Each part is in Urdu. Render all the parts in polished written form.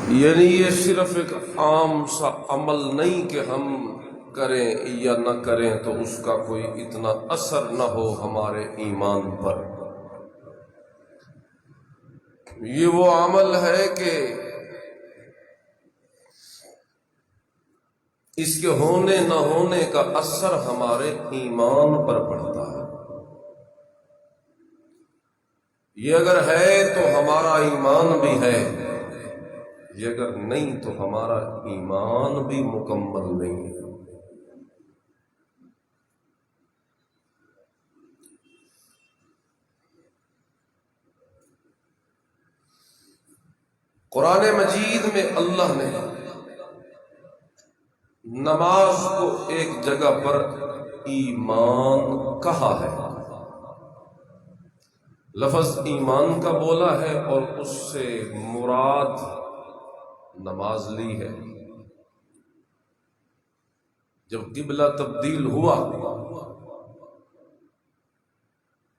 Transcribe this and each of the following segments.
یعنی یہ صرف ایک عام سا عمل نہیں کہ ہم کریں یا نہ کریں تو اس کا کوئی اتنا اثر نہ ہو ہمارے ایمان پر۔ یہ وہ عمل ہے کہ اس کے ہونے نہ ہونے کا اثر ہمارے ایمان پر پڑتا ہے۔ یہ اگر ہے تو ہمارا ایمان بھی ہے، یہ اگر نہیں تو ہمارا ایمان بھی مکمل نہیں ہے۔ قرآن مجید میں اللہ نے نماز کو ایک جگہ پر ایمان کہا ہے، لفظ ایمان کا بولا ہے اور اس سے مراد نماز لی ہے۔ جب قبلہ تبدیل ہوا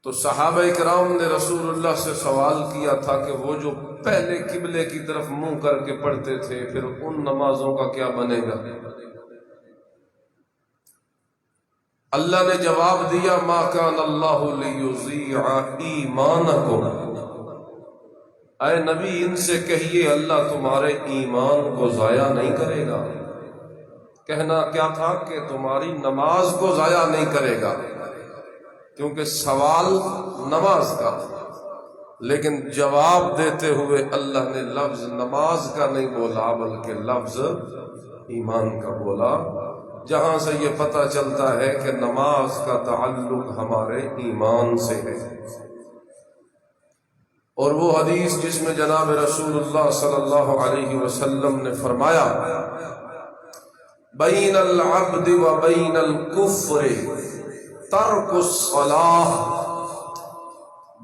تو صحابہ کرام نے رسول اللہ سے سوال کیا تھا کہ وہ جو پہلے قبلے کی طرف منہ کر کے پڑھتے تھے پھر ان نمازوں کا کیا بنے گا؟ اللہ نے جواب دیا ما کان اللہ لیضیع ایمانکم، اے نبی ان سے کہیے اللہ تمہارے ایمان کو ضائع نہیں کرے گا۔ کہنا کیا تھا کہ تمہاری نماز کو ضائع نہیں کرے گا، کیونکہ سوال نماز کا تھا، لیکن جواب دیتے ہوئے اللہ نے لفظ نماز کا نہیں بولا بلکہ لفظ ایمان کا بولا، جہاں سے یہ پتہ چلتا ہے کہ نماز کا تعلق ہمارے ایمان سے ہے۔ اور وہ حدیث جس میں جناب رسول اللہ صلی اللہ علیہ وسلم نے فرمایا بین العبد و بین الکفر ترک الصلاۃ،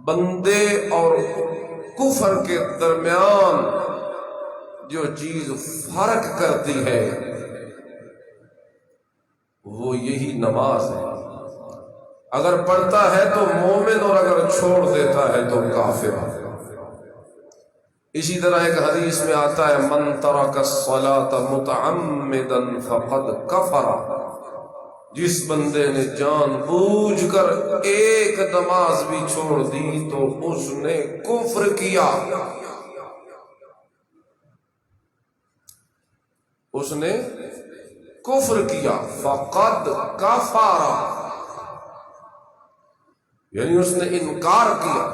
بندے اور کفر کے درمیان جو چیز فرق کرتی ہے وہ یہی نماز ہے۔ اگر پڑھتا ہے تو مومن اور اگر چھوڑ دیتا ہے تو کافر۔ اسی طرح ایک حدیث میں آتا ہے من ترک الصلاۃ متعمدا فقد کفر، جس بندے نے جان بوجھ کر ایک نماز بھی چھوڑ دی تو اس نے کفر کیا، اس نے کفر کیا۔ فقد کفر یعنی اس نے انکار کیا۔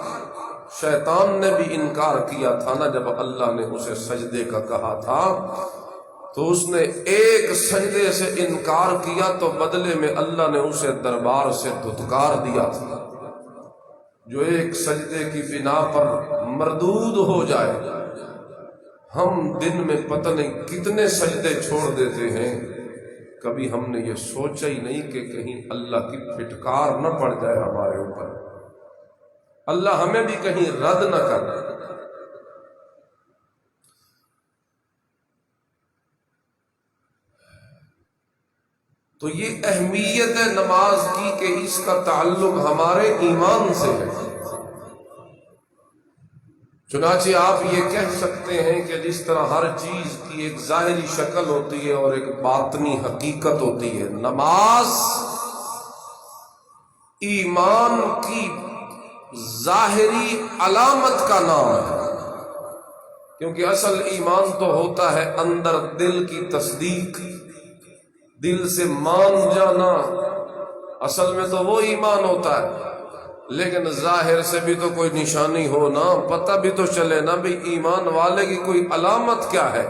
شیطان نے بھی انکار کیا تھا نا، جب اللہ نے اسے سجدے کا کہا تھا تو اس نے ایک سجدے سے انکار کیا تو بدلے میں اللہ نے اسے دربار سے دھتکار دیا تھا۔ جو ایک سجدے کی بنا پر مردود ہو جائے، ہم دن میں پتہ نہیں کتنے سجدے چھوڑ دیتے ہیں، کبھی ہم نے یہ سوچا ہی نہیں کہ کہیں اللہ کی پھٹکار نہ پڑ جائے ہمارے اوپر، اللہ ہمیں بھی کہیں رد نہ کر۔ تو یہ اہمیت ہے نماز کی کہ اس کا تعلق ہمارے ایمان سے ہے۔ چنانچہ آپ یہ کہہ سکتے ہیں کہ جس طرح ہر چیز کی ایک ظاہری شکل ہوتی ہے اور ایک باطنی حقیقت ہوتی ہے، نماز ایمان کی ظاہری علامت کا نام ہے، کیونکہ اصل ایمان تو ہوتا ہے اندر دل کی تصدیق، دل سے مان جانا، اصل میں تو وہ ایمان ہوتا ہے۔ لیکن ظاہر سے بھی تو کوئی نشانی ہو نا، پتہ بھی تو چلے نا بھی ایمان والے کی کوئی علامت کیا ہے،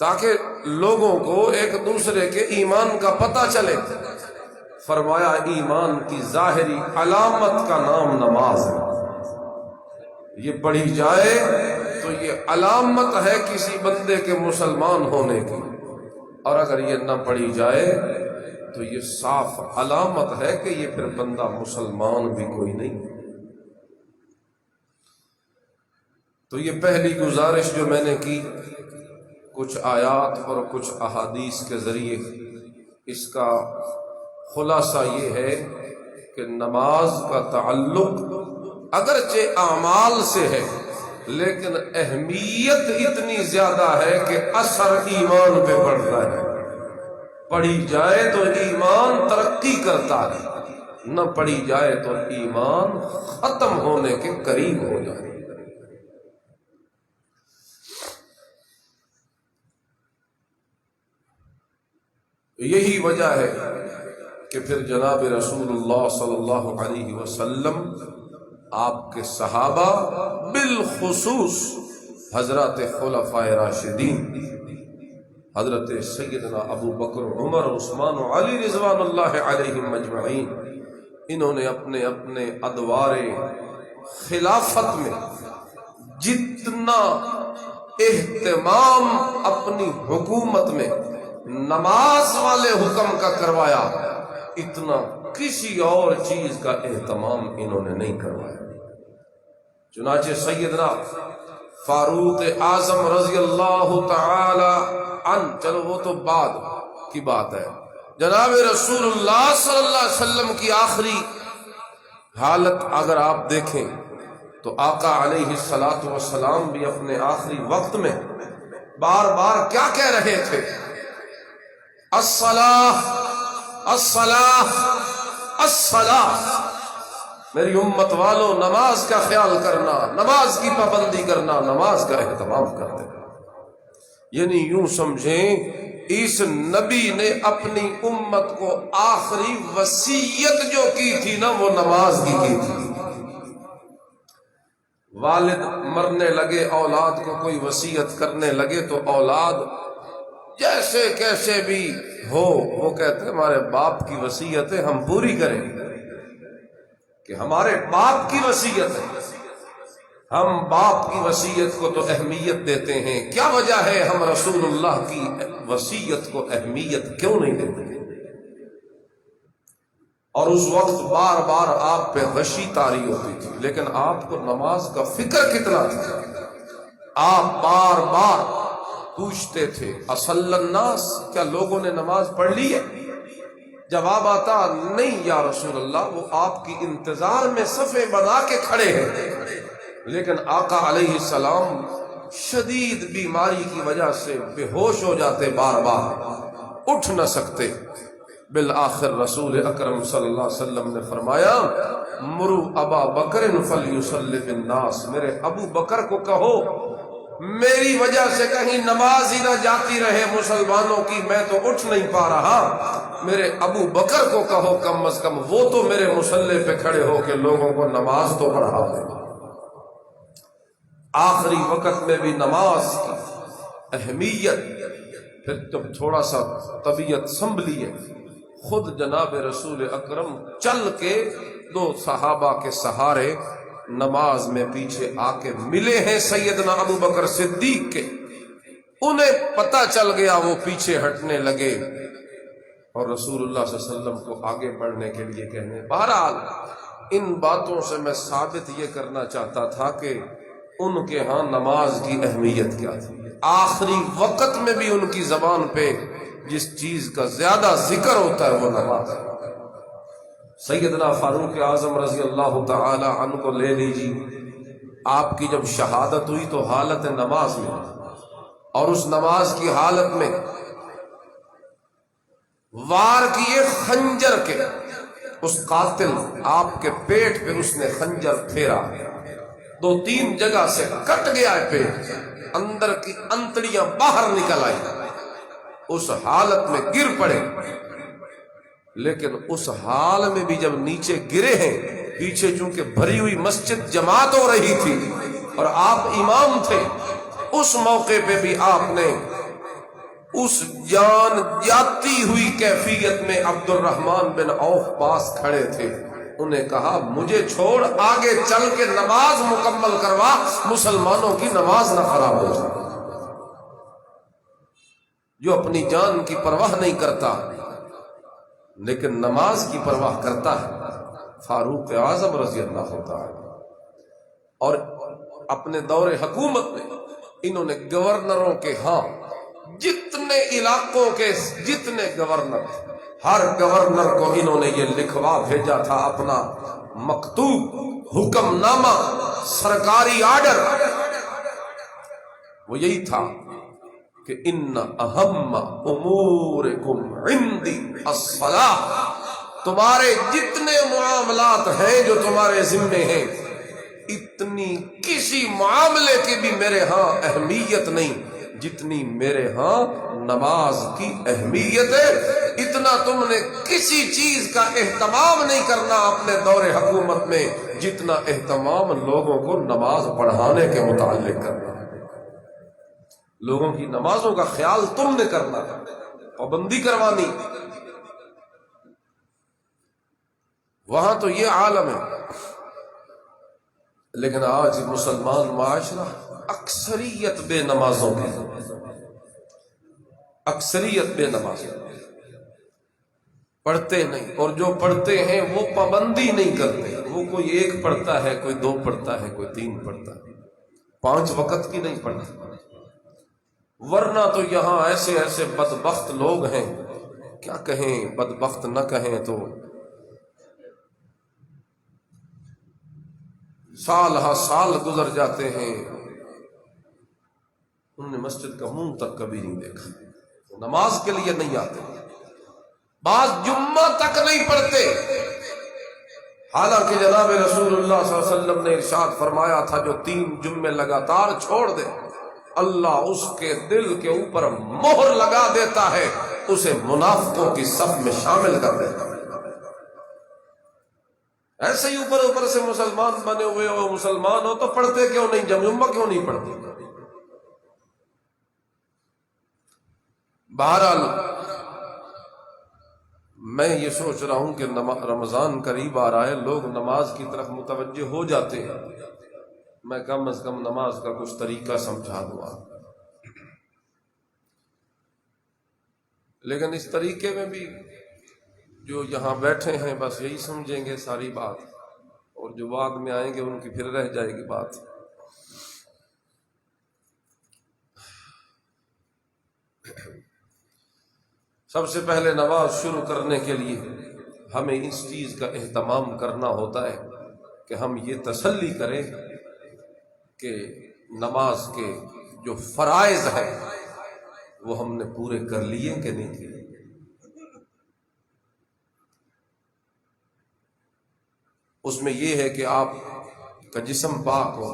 تاکہ لوگوں کو ایک دوسرے کے ایمان کا پتہ چلے۔ فرمایا ایمان کی ظاہری علامت کا نام نماز ہے، یہ پڑھی جائے تو یہ علامت ہے کسی بندے کے مسلمان ہونے کی، اور اگر یہ نہ پڑھی جائے تو یہ صاف علامت ہے کہ یہ پھر بندہ مسلمان بھی کوئی نہیں۔ تو یہ پہلی گزارش جو میں نے کی، کچھ آیات اور کچھ احادیث کے ذریعے، اس کا خلاصہ یہ ہے کہ نماز کا تعلق اگرچہ اعمال سے ہے لیکن اہمیت اتنی زیادہ ہے کہ اثر ایمان پہ پڑتا ہے. پڑھی جائے تو ایمان ترقی کرتا ہے، نہ پڑھی جائے تو ایمان ختم ہونے کے قریب ہو جائے. یہی وجہ ہے کہ پھر جناب رسول اللہ صلی اللہ علیہ وسلم، آپ کے صحابہ، بالخصوص حضرات خلفائے راشدین، حضرت سیدنا ابو بکر، عمر، عثمان و علی رضوان اللہ علیہم اجمعین، انہوں نے اپنے اپنے ادوار خلافت میں جتنا اہتمام اپنی حکومت میں نماز والے حکم کا کروایا، اتنا کسی اور چیز کا اہتمام انہوں نے نہیں کروایا. چنانچہ سیدنا فاروق اعظم رضی اللہ تعالی عنہ، چلو وہ تو بعد کی بات ہے، جناب رسول اللہ صلی اللہ علیہ وسلم کی آخری حالت اگر آپ دیکھیں تو آقا علیہ الصلوۃ والسلام بھی اپنے آخری وقت میں بار بار کیا کہہ رہے تھے؟ الصلاۃ الصلاۃ الصلاۃ. میری امت والوں، نماز کا خیال کرنا، نماز کی پابندی کرنا، نماز کا اہتمام کرتے. یعنی یوں سمجھیں اس نبی نے اپنی امت کو آخری وصیت جو کی تھی نا، وہ نماز کی تھی. والد مرنے لگے، اولاد کو کوئی وصیت کرنے لگے تو اولاد جیسے کیسے بھی ہو، وہ کہتے ہیں ہمارے باپ کی وصیت ہے، ہم پوری کریں گے. کہ ہمارے باپ کی وصیت ہے، ہم باپ کی وصیت کو تو اہمیت دیتے ہیں. کیا وجہ ہے ہم رسول اللہ کی وصیت کو اہمیت کیوں نہیں دیتے؟ اور اس وقت بار بار آپ پہ غشی طاری ہوتی تھی، لیکن آپ کو نماز کا فکر کتنا تھا. آپ بار بار پوچھتے تھے اصل الناس، کیا لوگوں نے نماز پڑھ لی ہے؟ جواب آتا نہیں یا رسول اللہ، وہ آپ کی انتظار میں صفیں بنا کے کھڑے ہیں. لیکن آقا علیہ السلام شدید بیماری کی وجہ سے بے ہوش ہو جاتے، بار بار اٹھ نہ سکتے. بالآخر رسول اکرم صلی اللہ علیہ وسلم نے فرمایا مرو ابا بکر فلیصلی بالناس، میرے ابو بکر کو کہو میری وجہ سے کہیں نماز ہی نہ جاتی رہے مسلمانوں کی، میں تو اٹھ نہیں پا رہا، میرے ابو بکر کو کہو کم از کم وہ تو میرے مصلی پہ کھڑے ہو کے لوگوں کو نماز تو پڑھا دے. آخری وقت میں بھی نماز کی اہمیت. پھر جب تھوڑا سا طبیعت سنبھلی ہے، خود جناب رسول اکرم چل کے دو صحابہ کے سہارے نماز میں پیچھے آ کے ملے ہیں سیدنا ابو بکر صدیق کے. انہیں پتہ چل گیا، وہ پیچھے ہٹنے لگے اور رسول اللہ صلی اللہ علیہ وسلم کو آگے بڑھنے کے لیے کہنے. بہرحال ان باتوں سے میں ثابت یہ کرنا چاہتا تھا کہ ان کے ہاں نماز کی اہمیت کیا تھی. آخری وقت میں بھی ان کی زبان پہ جس چیز کا زیادہ ذکر ہوتا ہے وہ نماز. سیدنا فاروق اعظم رضی اللہ تعالی عنہ کو لے لیجیے. آپ کی جب شہادت ہوئی تو حالت نماز میں، اور اس نماز کی حالت میں وار کیے خنجر کے، اس قاتل آپ کے پیٹ پہ اس نے خنجر پھیرا، 2-3 جگہ سے کٹ گیا ہے پیٹ، اندر کی انتڑیاں باہر نکل آئی. اس حالت میں گر پڑے. لیکن اس حال میں بھی جب نیچے گرے ہیں، پیچھے چونکہ بھری ہوئی مسجد جماعت ہو رہی تھی اور آپ امام تھے، اس موقع پہ بھی آپ نے اس جان جاتی ہوئی کیفیت میں عبد الرحمن بن عوف پاس کھڑے تھے، انہیں کہا مجھے چھوڑ، آگے چل کے نماز مکمل کروا، مسلمانوں کی نماز نہ خراب ہو جائے. جو اپنی جان کی پرواہ نہیں کرتا لیکن نماز کی پرواہ کرتا ہے، فاروق اعظم رضی اللہ تعالی. اور اپنے دور حکومت میں انہوں نے گورنروں کے ہاں جتنے علاقوں کے جتنے گورنر، ہر گورنر کو انہوں نے یہ لکھوا بھیجا تھا اپنا مکتوب، حکم نامہ، سرکاری آرڈر وہ یہی تھا کہ ان اہم امورکم عندی الصلاۃ، تمہارے جتنے معاملات ہیں جو تمہارے ذمے ہیں، اتنی کسی معاملے کی بھی میرے ہاں اہمیت نہیں جتنی میرے ہاں نماز کی اہمیت ہے۔ اتنا تم نے کسی چیز کا اہتمام نہیں کرنا اپنے دور حکومت میں جتنا اہتمام لوگوں کو نماز پڑھانے کے متعلق کرنا۔ لوگوں کی نمازوں کا خیال تم نے کرنا، پابندی کروانی۔ وہاں تو یہ عالم ہے، لیکن آج مسلمان معاشرہ اکثریت بے نمازوں کی، اکثریت بے نماز، پڑھتے نہیں، اور جو پڑھتے ہیں وہ پابندی نہیں کرتے۔ وہ کوئی ایک پڑھتا ہے، کوئی دو پڑھتا ہے، کوئی تین پڑھتا ہے، 5 وقت کی نہیں پڑھتا۔ ورنہ تو یہاں ایسے ایسے بدبخت لوگ ہیں، کیا کہیں، بدبخت نہ کہیں تو سال ہا سال گزر جاتے ہیں، انہوں نے مسجد کا منہ تک کبھی نہیں دیکھا، نماز کے لیے نہیں آتے، بعض جمعہ تک نہیں پڑھتے، حالانکہ جناب رسول اللہ صلی اللہ علیہ وسلم نے ارشاد فرمایا تھا جو 3 جمعے لگاتار چھوڑ دے اللہ اس کے دل کے اوپر مہر لگا دیتا ہے، اسے منافقوں کی صف میں شامل کر دیتا ہے۔ ایسے ہی اوپر اوپر سے مسلمان بنے ہوئے ہو، مسلمان ہو تو پڑھتے کیوں نہیں، جمعہ کیوں نہیں پڑھتے؟ بہرحال میں یہ سوچ رہا ہوں کہ رمضان قریب آ رہا ہے، لوگ نماز کی طرف متوجہ ہو جاتے ہیں، میں کم از کم نماز کا کچھ طریقہ سمجھا دوں۔ لیکن اس طریقے میں بھی جو یہاں بیٹھے ہیں بس یہی سمجھیں گے ساری بات، اور جو بعد میں آئیں گے ان کی پھر رہ جائے گی بات۔ سب سے پہلے نماز شروع کرنے کے لیے ہمیں اس چیز کا اہتمام کرنا ہوتا ہے کہ ہم یہ تسلی کریں کہ نماز کے جو فرائض ہیں وہ ہم نے پورے کر لیے کہ نہیں کیے۔ اس میں یہ ہے کہ آپ کا جسم پاک ہو،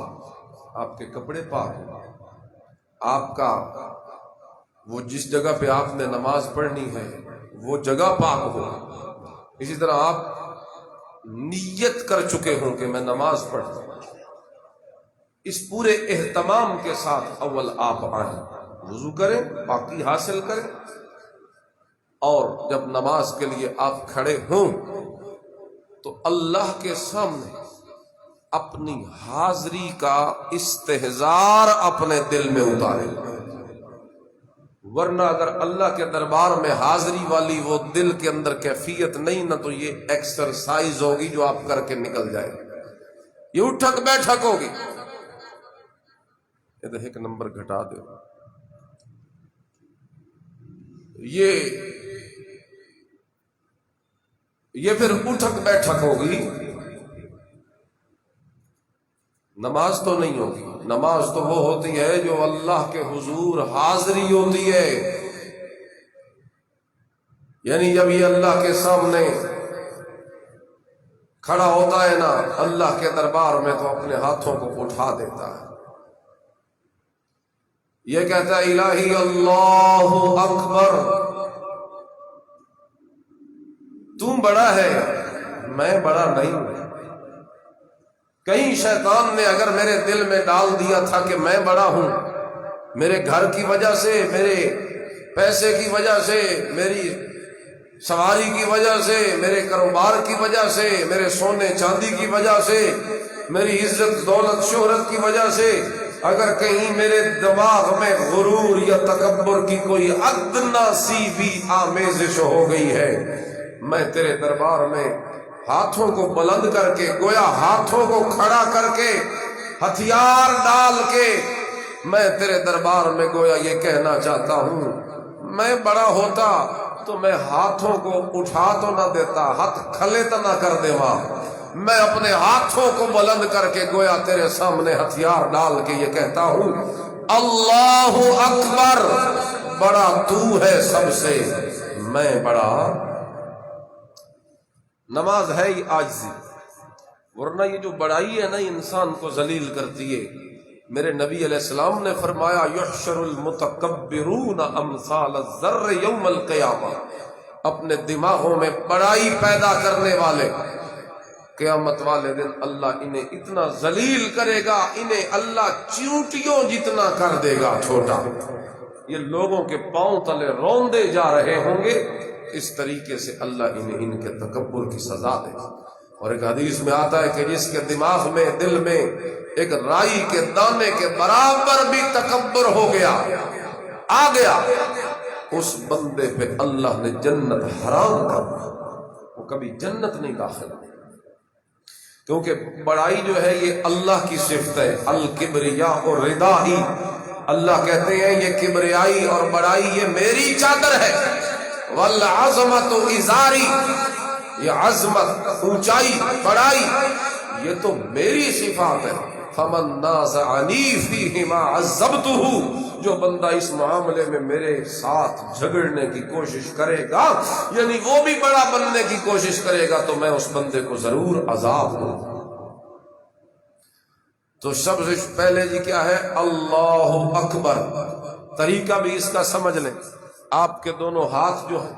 آپ کے کپڑے پاک ہو، آپ کا وہ جس جگہ پہ آپ نے نماز پڑھنی ہے وہ جگہ پاک ہو، اسی طرح آپ نیت کر چکے ہوں کہ میں نماز پڑھتا ہوں۔ اس پورے اہتمام کے ساتھ اول آپ آئیں، وضو کریں، پاکی حاصل کریں، اور جب نماز کے لیے آپ کھڑے ہوں تو اللہ کے سامنے اپنی حاضری کا استحضار اپنے دل میں اتاریں، ورنہ اگر اللہ کے دربار میں حاضری والی وہ دل کے اندر کیفیت نہیں نہ تو یہ ایکسرسائز ہوگی جو آپ کر کے نکل جائے، یہ اٹھک بیٹھک ہوگی۔ یہ 1 نمبر گھٹا دے، یہ پھر اٹھک بیٹھک ہوگی، نماز تو نہیں ہوگی۔ نماز تو وہ ہوتی ہے جو اللہ کے حضور حاضری ہوتی ہے، یعنی جب یہ اللہ کے سامنے کھڑا ہوتا ہے نا اللہ کے دربار میں تو اپنے ہاتھوں کو اٹھا دیتا ہے، یہ کہتا ہے الہی اللہ اکبر، تو بڑا ہے میں بڑا نہیں ہوں۔ کہیں شیطان نے اگر میرے دل میں ڈال دیا تھا کہ میں بڑا ہوں، میرے گھر کی وجہ سے، میرے پیسے کی وجہ سے، میری سواری کی وجہ سے، میرے کاروبار کی وجہ سے، میرے سونے چاندی کی وجہ سے، میری عزت دولت شہرت کی وجہ سے اگر کہیں میرے دماغ میں غرور یا تکبر کی کوئی ادنا سی بھی آمیزش ہو گئی ہے، میں تیرے دربار میں ہاتھوں کو بلند کر کے، گویا ہاتھوں کو کھڑا کر کے، ہتھیار ڈال کے میں تیرے دربار میں گویا یہ کہنا چاہتا ہوں، میں بڑا ہوتا تو میں ہاتھوں کو اٹھا تو نہ دیتا، ہاتھ کھلے تو نہ کر دیوا، میں اپنے ہاتھوں کو بلند کر کے گویا تیرے سامنے ہتھیار ڈال کے یہ کہتا ہوں اللہ اکبر، بڑا تو ہے سب سے، میں بڑا۔ نماز ہے ہی عاجزی، ورنہ یہ جو بڑائی ہے نا انسان کو ذلیل کرتی ہے۔ میرے نبی علیہ السلام نے فرمایا یحشر المتکبرون امثال الذر یوم القیامہ، اپنے دماغوں میں بڑائی پیدا کرنے والے قیامت والے دن اللہ انہیں اتنا ذلیل کرے گا، انہیں اللہ چیونٹیوں جتنا کر دے گا چھوٹا، یہ لوگوں کے پاؤں تلے روندے جا رہے ہوں گے۔ اس طریقے سے اللہ انہیں ان کے تکبر کی سزا دے گا۔ اور ایک حدیث میں آتا ہے کہ جس کے دماغ میں دل میں ایک رائی کے دانے کے برابر بھی تکبر ہو گیا آ گیا، اس بندے پہ اللہ نے جنت حرام کر دی، وہ کبھی جنت نہیں داخل، کیونکہ بڑائی جو ہے یہ اللہ کی صفت ہے۔ الکبریاء ردائی، اللہ کہتے ہیں یہ کبریائی اور بڑائی یہ میری چادر ہے۔ والعظمت ازاری، یہ عظمت، اونچائی، بڑائی یہ تو میری صفات ہے۔ فمن نازعنی فیہما عذبتہ، جو بندہ اس معاملے میں میرے ساتھ جھگڑنے کی کوشش کرے گا، یعنی وہ بھی بڑا بننے کی کوشش کرے گا، تو میں اس بندے کو ضرور عذاب دوں۔ تو سب سے پہلے جی کیا ہے؟ اللہ اکبر۔ طریقہ بھی اس کا سمجھ لیں، آپ کے دونوں ہاتھ جو ہیں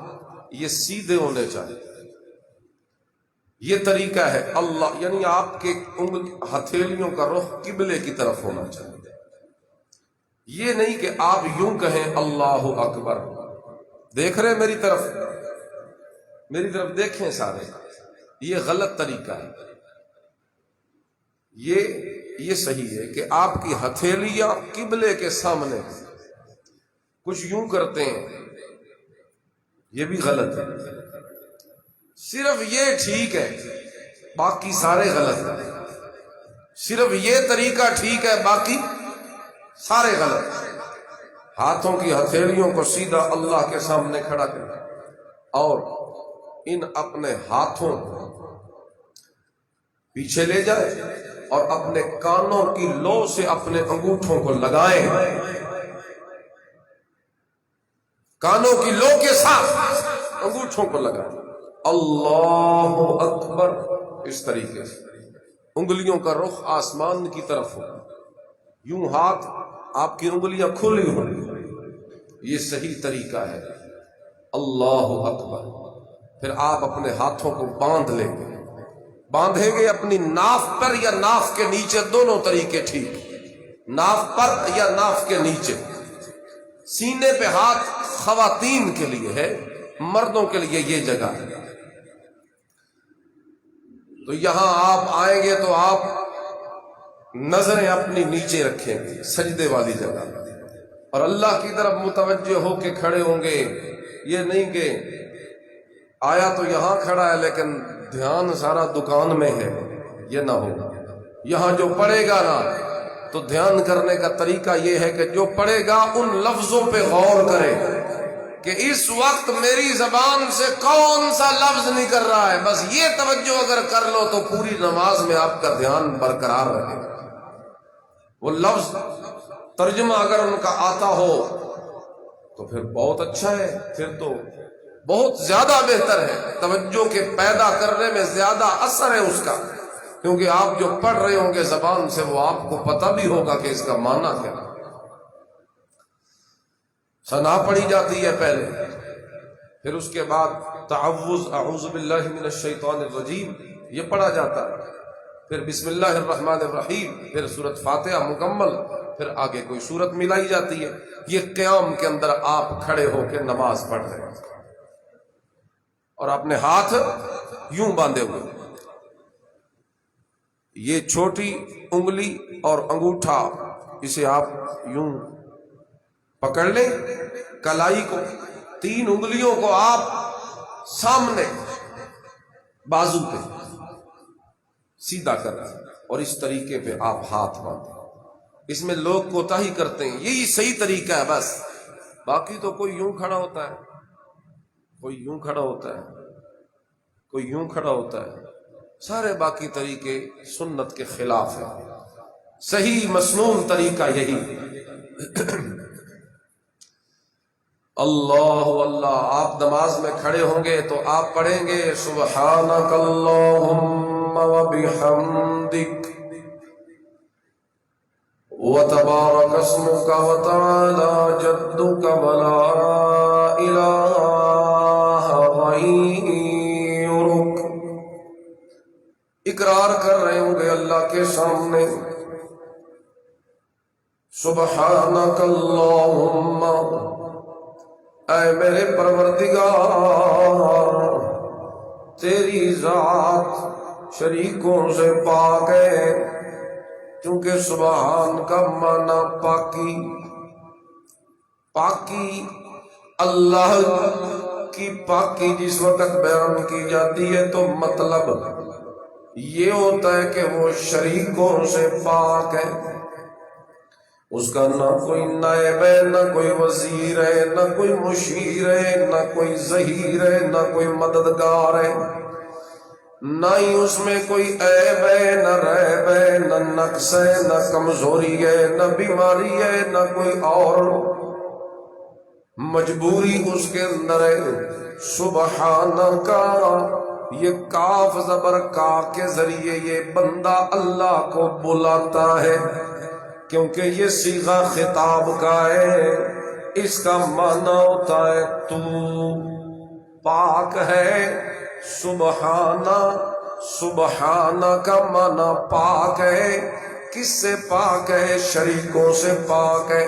یہ سیدھے ہونے چاہیے، یہ طریقہ ہے اللہ، یعنی آپ کے ہتھیلیوں کا رخ قبلے کی طرف ہونا چاہیے۔ یہ نہیں کہ آپ یوں کہیں اللہ اکبر، دیکھ رہے میری طرف دیکھیں سارے، یہ غلط طریقہ ہے۔ یہ صحیح ہے کہ آپ کی ہتھیلیاں قبلے کے سامنے، کچھ یوں کرتے ہیں، یہ بھی غلط ہے۔ صرف یہ ٹھیک ہے، باقی سارے غلط ہیں۔ صرف یہ طریقہ ٹھیک ہے، باقی سارے غلط۔ ہاتھوں کی ہتھیلیوں کو سیدھا اللہ کے سامنے کھڑا کریں اور ان اپنے ہاتھوں پیچھے لے جائیں اور اپنے کانوں کی لو سے اپنے انگوٹھوں کو لگائیں، کانوں کی لو کے ساتھ انگوٹھوں کو لگائیں۔ اللہ اکبر، اس طریقے سے انگلیوں کا رخ آسمان کی طرف ہو، یوں ہاتھ آپ کی انگلیاں کھلی ہوں، یہ صحیح طریقہ ہے۔ اللہ اکبر۔ پھر آپ اپنے ہاتھوں کو باندھ لیں گے، باندھیں گے اپنی ناف پر یا ناف کے نیچے، دونوں طریقے ٹھیک، ناف پر یا ناف کے نیچے۔ سینے پہ ہاتھ خواتین کے لیے ہے، مردوں کے لیے یہ جگہ ہے۔ تو یہاں آپ آئیں گے تو آپ نظریں اپنی نیچے رکھیں گے سجدے والی جگہ، اور اللہ کی طرف متوجہ ہو کے کھڑے ہوں گے۔ یہ نہیں کہ آیا تو یہاں کھڑا ہے لیکن دھیان سارا دکان میں ہے، یہ نہ ہو۔ یہاں جو پڑھے گا نا تو دھیان کرنے کا طریقہ یہ ہے کہ جو پڑھے گا ان لفظوں پہ غور کرے کہ اس وقت میری زبان سے کون سا لفظ نکل رہا ہے، بس یہ توجہ اگر کر لو تو پوری نماز میں آپ کا دھیان برقرار رہے گا۔ وہ لفظ ترجمہ اگر ان کا آتا ہو تو پھر بہت اچھا ہے، پھر تو بہت زیادہ بہتر ہے، توجہ کے پیدا کرنے میں زیادہ اثر ہے اس کا، کیونکہ آپ جو پڑھ رہے ہوں گے زبان سے وہ آپ کو پتہ بھی ہوگا کہ اس کا معنی کیا ہے۔ ثنا پڑھی جاتی ہے پہلے، پھر اس کے بعد تعوذ، اعوذ باللہ من الشیطان الرجیم، یہ پڑھا جاتا ہے، پھر بسم اللہ الرحمن الرحیم، پھر سورۃ فاتحہ مکمل، پھر آگے کوئی سورت ملائی جاتی ہے۔ یہ قیام کے اندر آپ کھڑے ہو کے نماز پڑھ رہے ہیں اور اپنے ہاتھ یوں باندھے ہوئے، یہ چھوٹی انگلی اور انگوٹھا اسے آپ یوں پکڑ لیں، کلائی کو، تین انگلیوں کو آپ سامنے بازو پہ سیدھا کر رہے ہیں اور اس طریقے پہ آپ ہاتھ باندھیں۔ اس میں لوگ کوتاہی کرتے ہیں، یہی صحیح طریقہ ہے بس، باقی تو کوئی یوں کھڑا ہوتا ہے، کوئی یوں کھڑا ہوتا ہے، کوئی یوں کھڑا ہوتا ہے، سارے باقی طریقے سنت کے خلاف ہیں۔ صحیح مسنون طریقہ یہی اللہ اللہ، آپ نماز میں کھڑے ہوں گے تو آپ پڑھیں گے سبحانک اللہم وبحمدک وتبارک اسمک وتعالی جدک ولا الہ غیرک، اقرار کر رہے ہوں گے اللہ کے سامنے سبحانک اللہم، اے میرے پروردگار تیری ذات شریکوں سے پاک ہے، کیونکہ سبحان کا معنی پاکی، پاکی اللہ کی پاکی جس وقت بیان کی جاتی ہے تو مطلب یہ ہوتا ہے کہ وہ شریکوں سے پاک ہے، اس کا نہ کوئی نائب ہے، نہ کوئی وزیر ہے، نہ کوئی مشیر ہے، نہ کوئی ظہیر ہے، نہ کوئی مددگار ہے، نہ ہی اس میں کوئی عیب ہے، نہ ریب ہے، نہ نقص ہے، نہ کمزوری ہے، نہ بیماری ہے، نہ کوئی اور مجبوری اس کے اندر ہے۔ سبحان کا، یہ کاف زبر کا کے ذریعے یہ بندہ اللہ کو بلاتا ہے، کیونکہ یہ صیغہ خطاب کا ہے، اس کا معنی ہوتا ہے تو پاک ہے۔ سبحانہ، سبحانہ کا معنی پاک ہے، کس سے پاک ہے؟ شریکوں سے پاک ہے،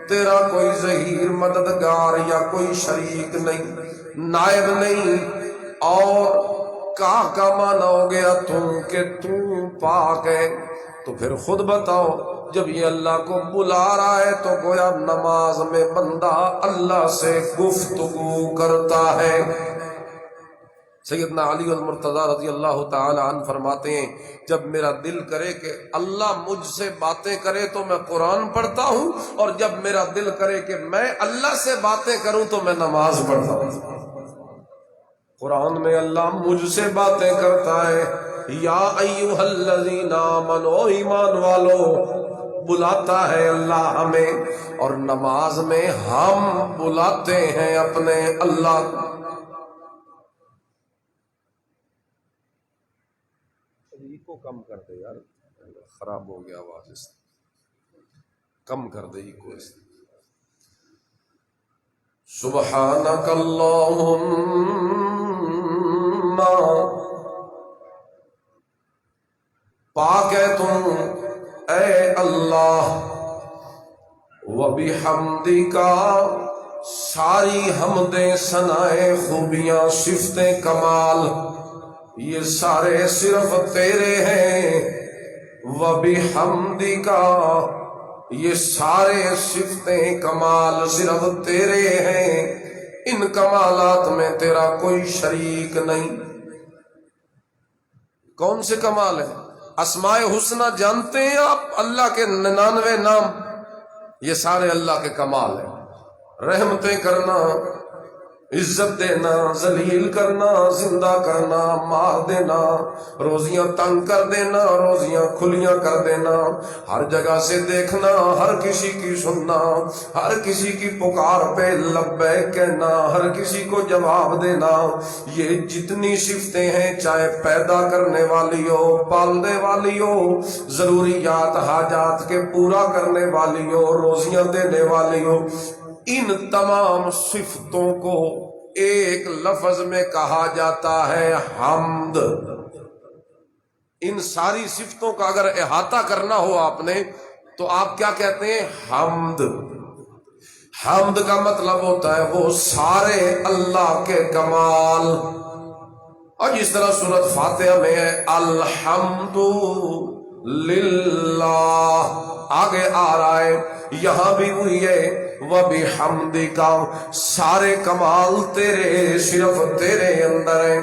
تیرا کوئی ظہیر مددگار یا کوئی شریک نہیں، نائب نہیں، اور کا معنی ہو گیا تو کہ تو پاک ہے۔ تو پھر خود بتاؤ، جب یہ اللہ کو بلا رہا ہے تو گویا نماز میں بندہ اللہ سے گفتگو کرتا ہے۔ سیدنا علی المرتضی رضی اللہ تعالی عنہ فرماتے ہیں، جب میرا دل کرے کہ اللہ مجھ سے باتیں کرے تو میں قرآن پڑھتا ہوں، اور جب میرا دل کرے کہ میں اللہ سے باتیں کروں تو میں نماز پڑھتا ہوں۔ قرآن میں اللہ مجھ سے باتیں کرتا ہے، یا ایھا الذین آمنوا، ایمان والو، بلاتا ہے اللہ ہمیں، اور نماز میں ہم بلاتے ہیں اپنے اللہ کو۔ کو کم کر دے یار، خراب ہو گیا آواز، اس کم کر دے کو اس۔ سبحانک اللہم، پاک ہے تم اے اللہ، وبحمدک، ساری حمدیں ثنائے خوبیاں صفتیں کمال یہ سارے صرف تیرے ہیں۔ وبحمدک، یہ سارے صفتیں کمال صرف تیرے ہیں، ان کمالات میں تیرا کوئی شریک نہیں۔ کون سے کمال ہے؟ اسماء حسنہ جانتے ہیں آپ؟ اللہ کے 99 نام، یہ سارے اللہ کے کمال ہیں۔ رحمتیں کرنا، عزت دینا، ذلیل کرنا، زندہ کرنا، مار دینا، روزیاں تنگ کر دینا، روزیاں کھلیاں کر دینا، ہر جگہ سے دیکھنا، ہر کسی کی سننا، ہر کسی کی پکار پہ لبیک کہنا، ہر کسی کو جواب دینا، یہ جتنی صفتیں ہیں، چاہے پیدا کرنے والی ہو، پالنے والی ہو، ضروریات حاجات کے پورا کرنے والی ہو، روزیاں دینے والی ہو، ان تمام صفتوں کو ایک لفظ میں کہا جاتا ہے حمد۔ ان ساری صفتوں کا اگر احاطہ کرنا ہو آپ نے تو آپ کیا کہتے ہیں؟ حمد۔ حمد کا مطلب ہوتا ہے وہ سارے اللہ کے کمال، اور جس طرح سورۃ فاتحہ میں ہے الحمد للہ، آگے آ رہا ہے، یہاں بھی وہی ہے وبحمدک، سارے کمال تیرے، صرف تیرے اندر ہیں۔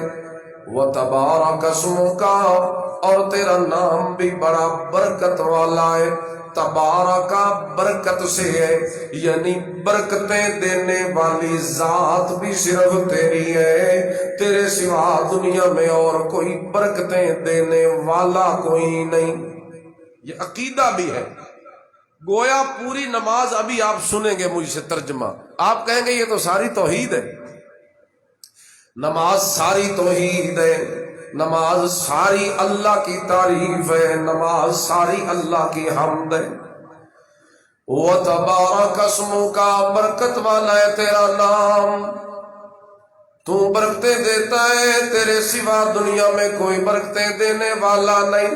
وتبارک اسمک، اور تیرا نام بھی بڑا برکت والا ہے۔ تبارک برکت سے ہے، یعنی برکتیں دینے والی ذات بھی صرف تیری ہے، تیرے سوا دنیا میں اور کوئی برکتیں دینے والا کوئی نہیں۔ یہ عقیدہ بھی ہے، گویا پوری نماز ابھی آپ سنیں گے مجھ سے ترجمہ، آپ کہیں گے یہ تو ساری توحید ہے۔ نماز ساری توحید ہے، نماز ساری اللہ کی تعریف ہے، نماز ساری اللہ کی حمد ہے۔ وَتَبَارَكَ اسْمُكَ، برکت والا ہے تیرا نام، تو برکتیں دیتا ہے، تیرے سوا دنیا میں کوئی برکتیں دینے والا نہیں۔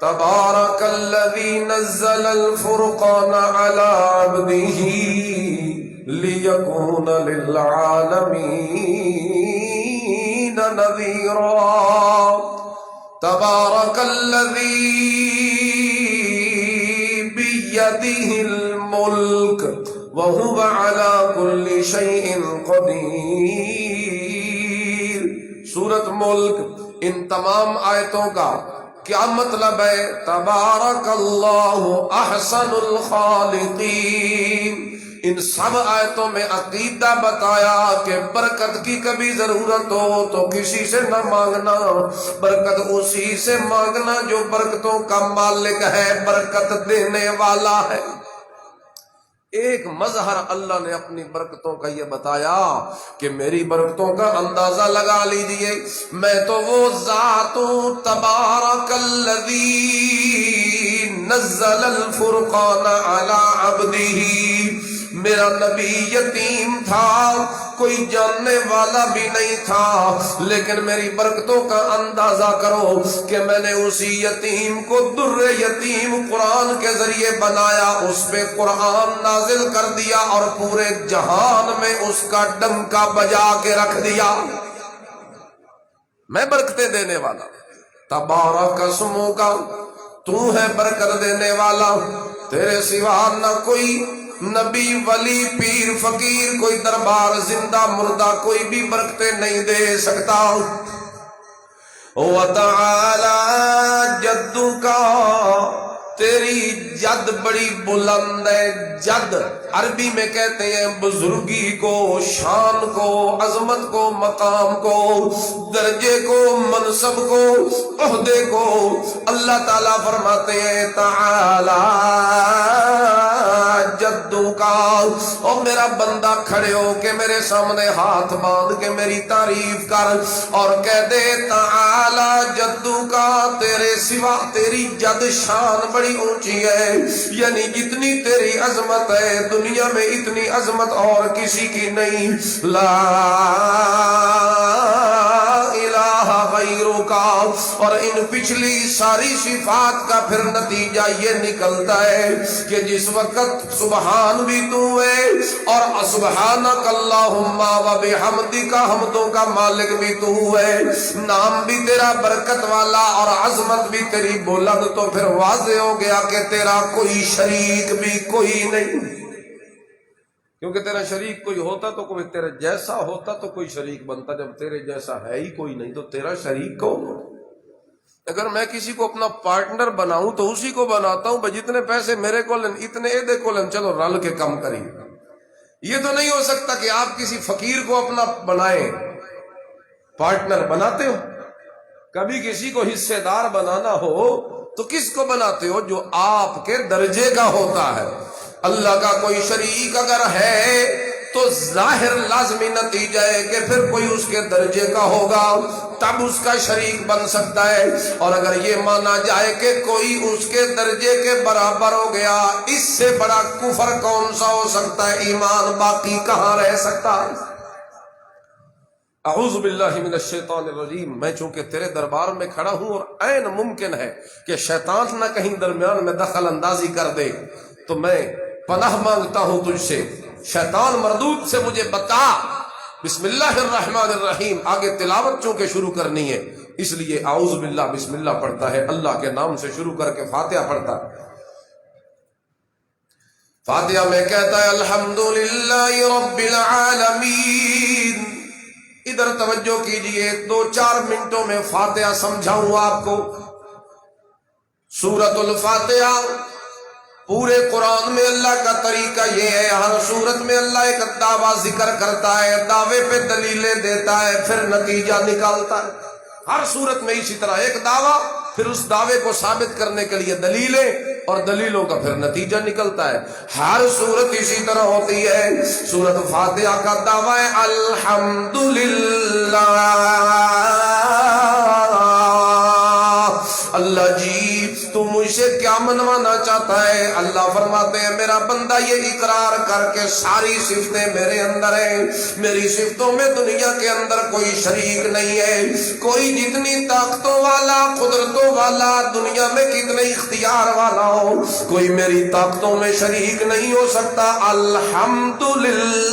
تبارک الذی نزل الفرقان علی عبدہ لیکون للعالمین نذیرا۔ تبارک الذی بیدہ الملک وہو علی کل شیء قدیر۔ سورۃ ملک، ان تمام آیتوں کا کیا مطلب ہے؟ تبارک اللہ احسن الخالقین۔ ان سب آیتوں میں عقیدہ بتایا کہ برکت کی کبھی ضرورت ہو تو کسی سے نہ مانگنا، برکت اسی سے مانگنا جو برکتوں کا مالک ہے، برکت دینے والا ہے۔ ایک مظہر اللہ نے اپنی برکتوں کا یہ بتایا کہ میری برکتوں کا اندازہ لگا لیجئے، میں تو وہ ذات ہوں۔ تبارک الذی نزل الفرقان علی عبدہ۔ میرا نبی یتیم تھا، کوئی جاننے والا بھی نہیں تھا، لیکن میری برکتوں کا اندازہ کرو کہ میں نے اسی یتیم کو در یتیم قرآن کے ذریعے بنایا، اس پہ قرآن نازل کر دیا اور پورے جہان میں اس کا ڈنکا بجا کے رکھ دیا۔ میں برکتیں دینے والا۔ تبارک اسمک، تو ہے برکت دینے والا، تیرے سوا نہ کوئی نبی، ولی، پیر، فقیر، کوئی دربار، زندہ مردہ کوئی بھی برکتیں نہیں دے سکتا۔ وَتَعَالَى جَدُّكَ، تیری جد بڑی بلند ہے۔ جد عربی میں کہتے ہیں بزرگی کو، شان کو، عظمت کو، مقام کو، درجے کو، منصب کو، عہدے کو۔ اللہ تعالیٰ فرماتے ہیں تعالی جدوں کا، اور میرا بندہ کھڑے ہو کے میرے سامنے ہاتھ باندھ کے میری تعریف کر اور کہہ دے تعالی جدوں کا، تیرے سوا تیری جد شان بڑی اونچی ہے، یعنی جتنی تیری عظمت ہے دنیا میں اتنی عظمت اور کسی کی نہیں۔ لا الہ غیرک، اور ان پچھلی ساری صفات کا پھر نتیجہ یہ نکلتا ہے کہ جس وقت سبحان بھی تو ہے اور سبحانک اللہم و بحمدک، حمدوں کا مالک بھی تو ہے، نام بھی تیرا برکت والا اور عظمت بھی تیری بلند، تو پھر واضح ہو گیا کہ تیرا کوئی شریک بھی کوئی نہیں۔ کیونکہ تیرا شریک کوئی ہوتا تو کوئی تیرے جیسا ہوتا تو کوئی شریک بنتا، جب تیرے جیسا ہے ہی کوئی نہیں تو تیرا شریک کون ہو؟ اگر میں کسی کو اپنا پارٹنر بناؤں تو اسی کو بناتا ہوں جتنے پیسے میرے کو لیں اتنے دے کو لیں، چلو رل کے کم کریں۔ یہ تو نہیں ہو سکتا کہ آپ کسی فقیر کو اپنا بنائیں، پارٹنر بناتے ہو؟ کبھی کسی کو حصے دار بنانا ہو تو کس کو بناتے ہو؟ جو آپ کے درجے کا ہوتا ہے۔ اللہ کا کوئی شریک اگر ہے تو ظاہر لازمی نتیجہ ہے کہ پھر کوئی اس کے درجے کا ہوگا، تب اس کا شریک بن سکتا ہے۔ اور اگر یہ مانا جائے کہ کوئی اس کے درجے کے برابر ہو گیا، اس سے بڑا کفر کون سا ہو سکتا ہے؟ ایمان باقی کہاں رہ سکتا ہے؟ اعوذ باللہ من الشیطان الرجیم۔ میں چونکہ تیرے دربار میں کھڑا ہوں اور عین ممکن ہے کہ شیطان نہ کہیں درمیان میں دخل اندازی کر دے، تو میں پناہ مانگتا ہوں تجھ سے، شیطان مردود سے مجھے بتا۔ بسم اللہ الرحمن الرحیم، آگے تلاوت چونکہ شروع کرنی ہے اس لیے اعوذ باللہ بسم اللہ پڑھتا ہے، اللہ کے نام سے شروع کر کے فاتحہ پڑھتا ہے۔ فاتحہ میں کہتا ہے الحمدللہ رب العالمین۔ ادھر توجہ کیجئے، 2-4 منٹوں میں فاتحہ سمجھاؤں آپ کو۔ سورۃ الفاتحہ پورے قرآن میں اللہ کا طریقہ یہ ہے، ہر سورت میں اللہ ایک دعویٰ ذکر کرتا ہے، دعوے پہ دلیلیں دیتا ہے، پھر نتیجہ نکالتا ہے۔ ہر سورت میں اسی طرح ایک دعویٰ پھر اس دعوے کو ثابت کرنے کے لیے دلیلیں اور دلیلوں کا پھر نتیجہ نکلتا ہے. ہر صورت اسی طرح ہوتی ہے. سورۃ فاتحہ کا دعویٰ ہے الحمدللہ. اللہ جی تو مجھ سے کیا منوانا چاہتا ہے؟ اللہ فرماتے ہیں میرا بندہ یہ اقرار کر کے ساری صفتیں میرے اندر ہیں، میری صفتوں میں دنیا کے اندر کوئی شریک نہیں ہے. کوئی جتنی طاقتوں والا، قدرتوں والا، دنیا میں کتنے اختیار والا ہو، کوئی میری طاقتوں میں شریک نہیں ہو سکتا. الحمدللہ.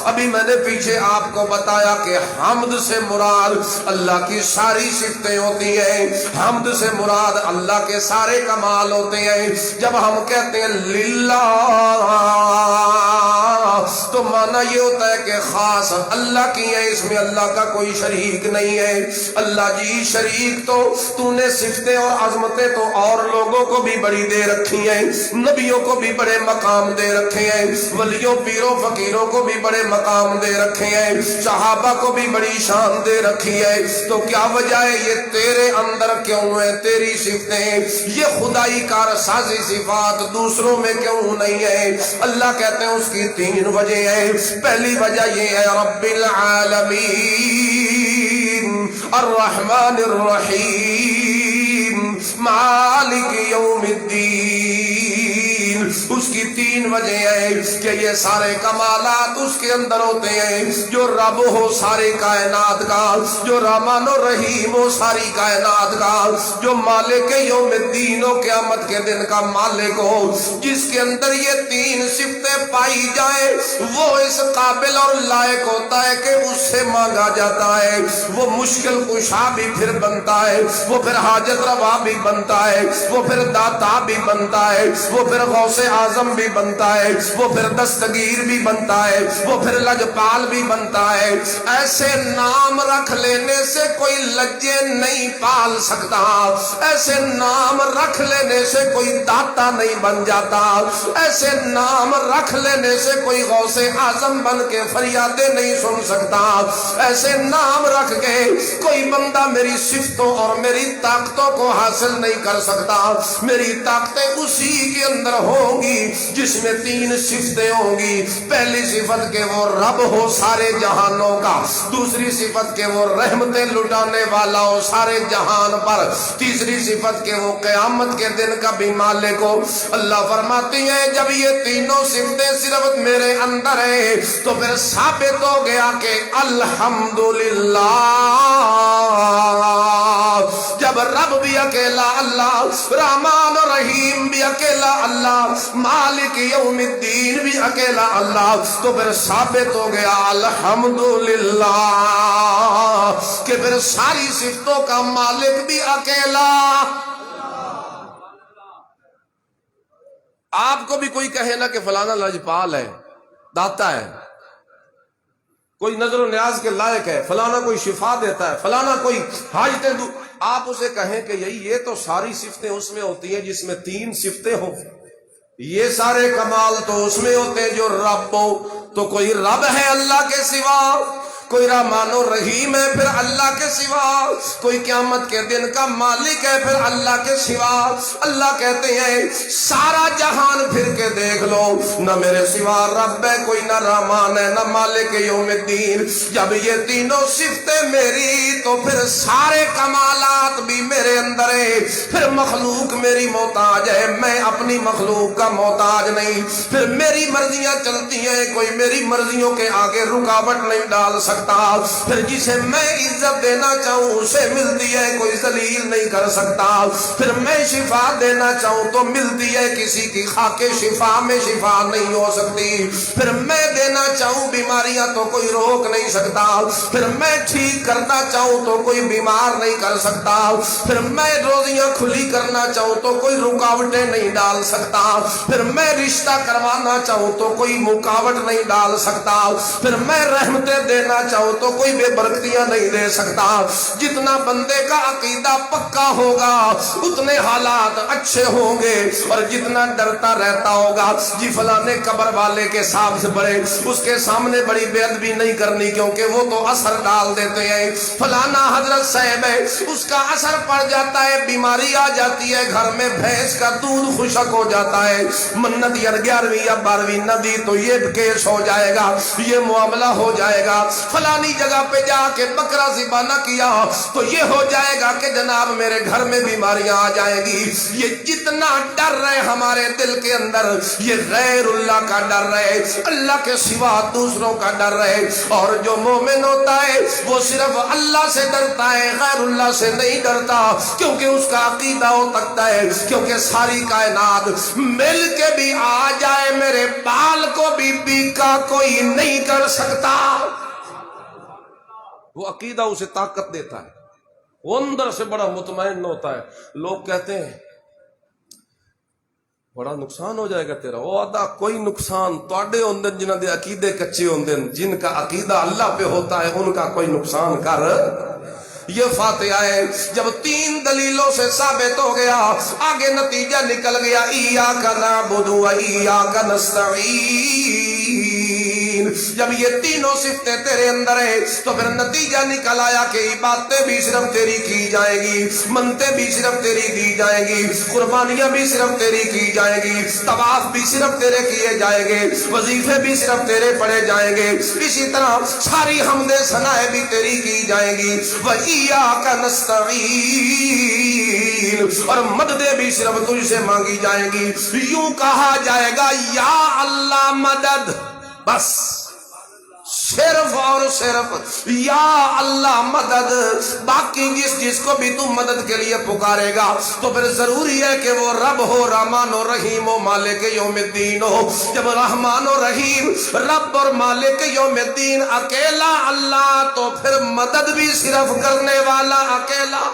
ابھی میں نے پیچھے آپ کو بتایا کہ حمد سے مراد اللہ کی ساری صفتیں ہوتی ہیں، حمد سے مراد اللہ کے سارے کمال ہوتے ہیں. جب ہم کہتے ہیں للہ تو معنی یہ ہوتا ہے کہ خاص اللہ کی ہے، اس میں اللہ کا کوئی شریک نہیں ہے. اللہ جی شریک تو نے صفتیں اور عظمتیں تو اور لوگوں کو بھی بڑی دے رکھی ہیں، نبیوں کو بھی بڑے مقام دے رکھے ہیں، ولیوں پیروں فقیروں کو بھی بڑے مقام دے رکھے ہیں، صحابہ کو بھی بڑی شان دے رکھی ہے. تو کیا وجہ ہے یہ تیرے اندر کیوں ہے؟ تیری صفتیں، یہ خدائی کار سازی صفات دوسروں میں کیوں نہیں ہے؟ اللہ کہتے ہیں اس کی 3 وجہ ہیں. پہلی وجہ یہ ہے رب العالمین الرحمن الرحیم مالک یوم الدین. اس کی 3 وجہ ہے کہ یہ سارے کمالات اس کے اندر ہوتے ہیں. جو رب ہو ساری کائنات کا، جو رحمان و رحیم ہو ساری کائنات کا، جو مالک یوم الدین و قیامت کے دن کا مالک ہو، جس کے اندر یہ 3 صفتیں پائی جائیں وہ اس قابل اور لائق ہوتا ہے کہ اس سے مانگا جاتا ہے. وہ مشکل کشا بھی پھر بنتا ہے، وہ پھر حاجت روا بھی بنتا ہے، وہ پھر داتا بھی بنتا ہے، وہ پھر غوث اعظم بھی بنتا ہے، وہ پھر دستگیر بھی بنتا ہے، وہ پھر لجپال بھی بنتا ہے. ایسے نام رکھ لینے سے کوئی لجے نہیں پال سکتا، ایسے نام رکھ لینے سے کوئی داتا نہیں بن جاتا، ایسے نام رکھ لینے سے کوئی غوث اعظم بن کے فریادیں نہیں سن سکتا. ایسے نام رکھ کے کوئی بندہ میری صفتوں اور میری طاقتوں کو حاصل نہیں کر سکتا. میری طاقتیں اسی کے اندر ہوں گی جس میں 3 صفتیں ہوں گی. پہلی صفت کہ وہ رب ہو سارے جہانوں کا، دوسری صفت کہ وہ رحمتیں لٹانے والا ہو سارے جہان پر، تیسری صفت کہ وہ قیامت کے دن کا بھی مالک ہو. اللہ فرماتی ہیں جب یہ تینوں صفتیں صرف میرے اندر ہیں تو پھر ثابت ہو گیا کہ الحمدللہ. جب رب بھی اکیلا اللہ، رحمان و رحیم بھی اکیلا اللہ، مالک یوم الدین بھی اکیلا اللہ، تو پھر ثابت ہو گیا الحمدللہ کہ پھر ساری صفتوں کا مالک بھی اکیلا. آپ کو بھی کوئی کہے نا کہ فلانا لجپال ہے، داتا ہے، کوئی نظر و نیاز کے لائق ہے، فلانا کوئی شفا دیتا ہے، فلانا کوئی حاجتیں دور، آپ اسے کہیں کہ یہ تو ساری صفتیں اس میں ہوتی ہیں جس میں 3 صفتیں ہوں، یہ سارے کمال تو اس میں ہوتے ہیں جو رب ہو. تو کوئی رب ہے اللہ کے سوا، کوئی رحمان و رحیم ہے پھر اللہ کے سوا، کوئی قیامت کے دن کا مالک ہے پھر اللہ کے سوا. اللہ کہتے ہیں سارا جہان پھر کے دیکھ لو، نہ میرے سوا رب ہے کوئی، نہ رحمان ہے، نہ مالک یوم الدین. جب یہ تینوں صفتیں میری تو پھر سارے کمالات بھی میرے اندر ہے. پھر مخلوق میری محتاج ہے، میں اپنی مخلوق کا محتاج نہیں. پھر میری مرضیاں چلتی ہیں، کوئی میری مرضیوں کے آگے رکاوٹ نہیں ڈال سکتا. پھر جسے میں عزت دینا چاہوں اسے ملتی ہے، کوئی ذلیل نہیں کر سکتا. پھر میں شفا دینا چاہوں تو ملتی ہے، کسی کی خاک شفا میں شفا نہیں ہو سکتی. پھر میں دینا چاہوں بیماریاں تو کوئی روک نہیں سکتا. پھر میں ٹھیک کرنا چاہوں تو کوئی بیمار نہیں کر سکتا. پھر میں روزیاں کھلی کرنا چاہوں تو کوئی رکاوٹیں نہیں ڈال سکتا. پھر میں رشتہ کروانا چاہوں تو کوئی رکاوٹ نہیں ڈال سکتا. پھر میں رحمتیں دینا چاہو تو کوئی بے برکتیاں نہیں دے سکتا۔ جتنا بندے کا عقیدہ پکا ہوگا اتنے حالات اچھے ہوں گے، اور جتنا ڈرتا رہتا ہوگا جی فلانے قبر والے کے ساتھ بڑے اس کے سامنے بڑی بے ادبی نہیں کرنی کیونکہ وہ تو اثر ڈال دیتے ہیں، فلانا حضرت صاحب ہے اس کا اثر پڑ جاتا ہے، بیماری آ جاتی ہے، گھر میں بھینس کا دودھ خشک ہو جاتا ہے، منت یا 11ویں یا 12ویں نہ دی تو یہ کیس ہو جائے گا، یہ معاملہ ہو جائے گا، فلانی جگہ پہ جا کے بکرا ذبح نہ کیا تو یہ ہو جائے گا کہ جناب میرے گھر میں بیماریاں آ جائیں گی۔ یہ جتنا ڈر رہے ہمارے دل کے اندر یہ غیر اللہ کا ڈر رہے، اللہ کے سوا دوسروں کا ڈر رہے، اور جو مومن ہوتا ہے وہ صرف اللہ سے ڈرتا ہے، غیر اللہ سے نہیں ڈرتا، کیونکہ اس کا عقیدہ ہو سکتا ہے کیونکہ ساری کائنات مل کے بھی آ جائے میرے بال کو بھی بیکا کوئی نہیں کر سکتا۔ وہ عقیدہ اسے طاقت دیتا ہے، وہ اندر سے بڑا مطمئن ہوتا ہے۔ لوگ کہتے ہیں بڑا نقصان ہو جائے گا تیرا، وہ آدھا کوئی نقصان تواڈے ہوندے جنہاں دے عقیدے کچے ہوندے، جن کا عقیدہ اللہ پہ ہوتا ہے ان کا کوئی نقصان کر۔ یہ فاتحہ ہے، جب 3 دلیلوں سے ثابت ہو گیا آگے نتیجہ نکل گیا ایاک نعبد و ایاک نستعین۔ جب یہ تینوں صفتیں تیرے اندر ہیں تو پھر نتیجہ نکل آیا کہ عبادتیں بھی صرف تیری کی جائیں گی، منتیں بھی صرف تیری دی جائیں گی، قربانیاں بھی صرف تیری کی جائیں گی، طواف بھی صرف تیرے کیے جائیں گے، وظیفے بھی صرف تیرے پڑھے جائیں گے، اسی طرح ساری حمد ثنائیں بھی تیری کی جائیں گی، وَإِيَّاكَ نَسْتَعِينُ، اور مددیں بھی صرف تجھ سے مانگی جائیں گی۔ یوں کہا جائے گا یا اللہ مدد، بس صرف اور صرف یا اللہ مدد، باقی جس کو بھی تم مدد کے لیے پکارے گا تو پھر ضروری ہے کہ وہ رب ہو، رحمان و رحیم و مالک یوم الدین ہو۔ جب رحمان و رحیم رب اور مالک یوم الدین اکیلا اللہ تو پھر مدد بھی صرف کرنے والا اکیلا۔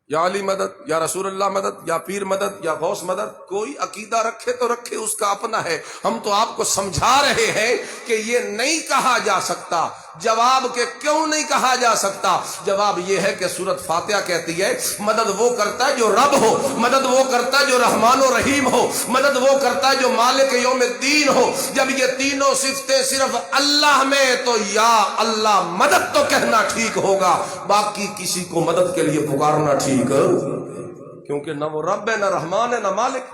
یا علی مدد، یا رسول اللہ مدد، یا پیر مدد، یا غوث مدد، کوئی عقیدہ رکھے تو رکھے، اس کا اپنا ہے۔ ہم تو آپ کو سمجھا رہے ہیں کہ یہ نہیں کہا جا سکتا۔ جواب کہ کیوں نہیں کہا جا سکتا؟ جواب یہ ہے کہ سورۃ فاتحہ کہتی ہے مدد وہ کرتا ہے جو رب ہو، مدد وہ کرتا ہے جو رحمان و رحیم ہو، مدد وہ کرتا ہے جو مالک یوم الدین ہو۔ جب یہ تینوں صفتیں صرف اللہ میں تو یا اللہ مدد تو کہنا ٹھیک ہوگا، باقی کسی کو مدد کے لیے پکارنا ٹھیک، کیونکہ نہ وہ رب ہے، نہ رحمان ہے، نہ مالک۔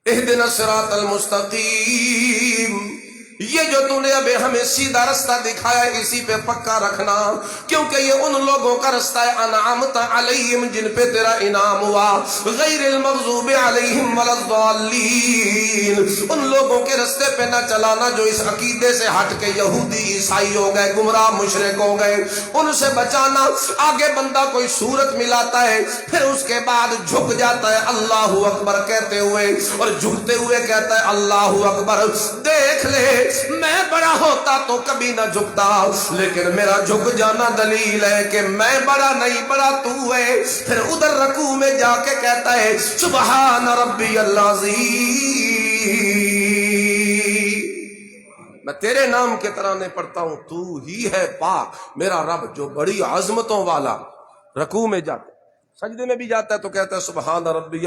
اہدنا الصراط المستقیم، یہ جو تو نے ابھی ہمیں سیدھا رستہ دکھایا اسی پہ پکا رکھنا، کیونکہ یہ ان لوگوں کا رستہ ہے انعمت علیہم جن پہ تیرا انعام ہوا، غیر المغضوب علیہم ولا الضالین، ان لوگوں کے رستے پہ نہ چلانا جو اس عقیدے سے ہٹ کے یہودی عیسائی ہو گئے، گمراہ مشرک ہو گئے، ان سے بچانا۔ آگے بندہ کوئی صورت ملاتا ہے پھر اس کے بعد جھک جاتا ہے اللہ اکبر کہتے ہوئے، اور جھکتے ہوئے کہتا ہے اللہ اکبر۔ دیکھ لے میں بڑا ہوتا تو کبھی نہ جھکتا، لیکن میرا جھک جانا دلیل ہے کہ میں بڑا نہیں، بڑا تو ہے۔ پھر ادھر رکوع میں جا کے کہتا ہے سبحان ربی العظیم، میں تیرے نام کے ترانے پڑھتا ہوں، تو ہی ہے پاک میرا رب جو بڑی عظمتوں والا۔ رکوع میں جاتا ہے، سجدے میں بھی جاتا ہے تو کہتا ہے سبحان ربی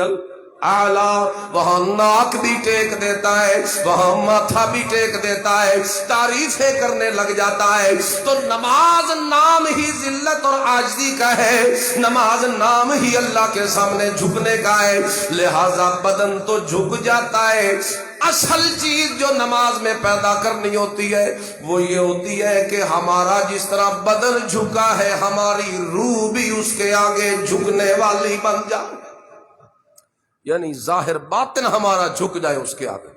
اعلیٰ، وہاں ناک بھی ٹیک دیتا ہے، وہاں ماتھا بھی ٹیک دیتا ہے، تعریفیں کرنے لگ جاتا ہے۔ تو نماز نام ہی ذلت اور عاجزی کا ہے، نماز نام ہی اللہ کے سامنے جھکنے کا ہے، لہذا بدن تو جھک جاتا ہے۔ اصل چیز جو نماز میں پیدا کرنی ہوتی ہے وہ یہ ہوتی ہے کہ ہمارا جس طرح بدن جھکا ہے ہماری روح بھی اس کے آگے جھکنے والی بن جائے، یعنی ظاہر باطن ہمارا جھک جائے اس کے آگے،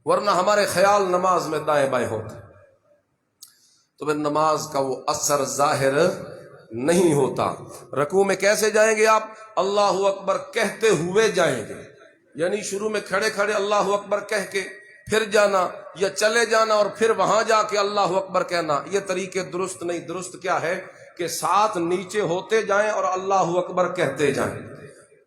ورنہ ہمارے خیال نماز میں دائیں بائیں ہوتے تو پھر نماز کا وہ اثر ظاہر نہیں ہوتا۔ رکوع میں کیسے جائیں گے آپ؟ اللہ اکبر کہتے ہوئے جائیں گے، یعنی شروع میں کھڑے کھڑے اللہ اکبر کہہ کے پھر جانا، یا چلے جانا اور پھر وہاں جا کے اللہ اکبر کہنا، یہ طریقے درست نہیں۔ درست کیا ہے کہ ساتھ نیچے ہوتے جائیں اور اللہ اکبر کہتے جائیں۔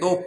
2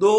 2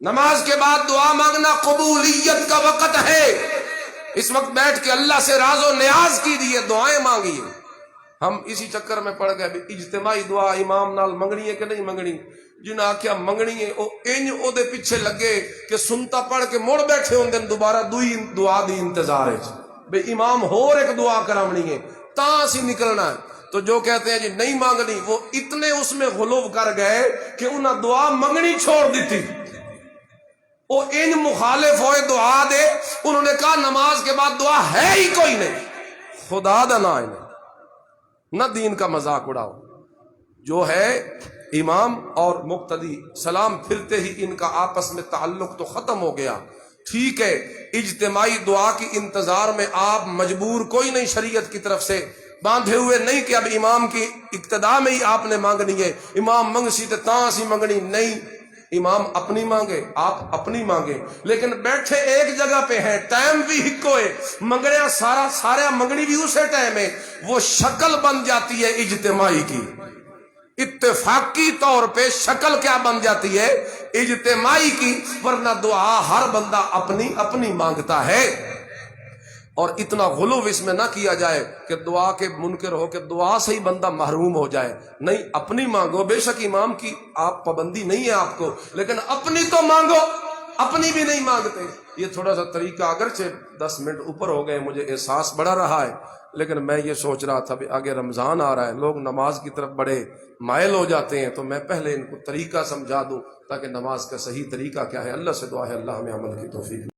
نماز کے بعد دعا مانگنا قبولیت کا وقت ہے. اس وقت بیٹھ کے اللہ سے راز و نیاز کیجیے، دعائیں مانگیے. ہم اسی چکر میں پڑ گئے بھی اجتماعی دعا امام نال منگنی ہے کہ نہیں منگنی. جنہیں آخیا منگنی ہے وہ انج او دے پیچھے لگے کہ سنتا پڑھ کے مڑ بیٹھے ہوں دن دوبارہ دوئی دعا دی انتظار ہے بے امام ہور ایک دعا کرامنی ہے تاں اسی نکلنا ہے. تو جو کہتے ہیں جی نہیں مانگنی وہ اتنے اس میں غلو کر گئے کہ انہیں دعا منگنی چھوڑ دیتی. وہ ان مخالف ہوئے دعا دے، انہوں نے کہا نماز کے بعد دعا ہے ہی کوئی نہیں. خدا دا نا نہ دین کا مذاق اڑاؤ. جو ہے امام اور مقتدی سلام پھرتے ہی ان کا آپس میں تعلق تو ختم ہو گیا. ٹھیک ہے اجتماعی دعا کی انتظار میں آپ مجبور کوئی نہیں، شریعت کی طرف سے باندھے ہوئے نہیں کہ اب امام کی اقتداء میں ہی آپ نے مانگنی ہے. امام منگ سی تے تاں سی منگنی نہیں. امام اپنی مانگے آپ اپنی مانگے، لیکن بیٹھے ایک جگہ پہ ہیں، ٹائم بھی ہکو ہے، منگنیا سارا منگنی بھی اسے ٹائم ہے. وہ شکل بن جاتی ہے اجتماعی کی. اتفاقی طور پہ شکل کیا بن جاتی ہے اجتماعی کی، ورنہ دعا ہر بندہ اپنی اپنی مانگتا ہے. اور اتنا غلو اس میں نہ کیا جائے کہ دعا کے منکر ہو کہ دعا سے ہی بندہ محروم ہو جائے. نہیں، اپنی مانگو. بے شک امام کی آپ پابندی نہیں ہے آپ کو، لیکن اپنی تو مانگو. اپنی بھی نہیں مانگتے. یہ تھوڑا سا طریقہ اگرچہ 10 منٹ اوپر ہو گئے، مجھے احساس بڑا رہا ہے، لیکن میں یہ سوچ رہا تھا کہ آگے رمضان آ رہا ہے، لوگ نماز کی طرف بڑے مائل ہو جاتے ہیں، تو میں پہلے ان کو طریقہ سمجھا دوں تاکہ نماز کا صحیح طریقہ کیا ہے. اللہ سے دعا ہے اللہ ہمیں عمل کی توفیق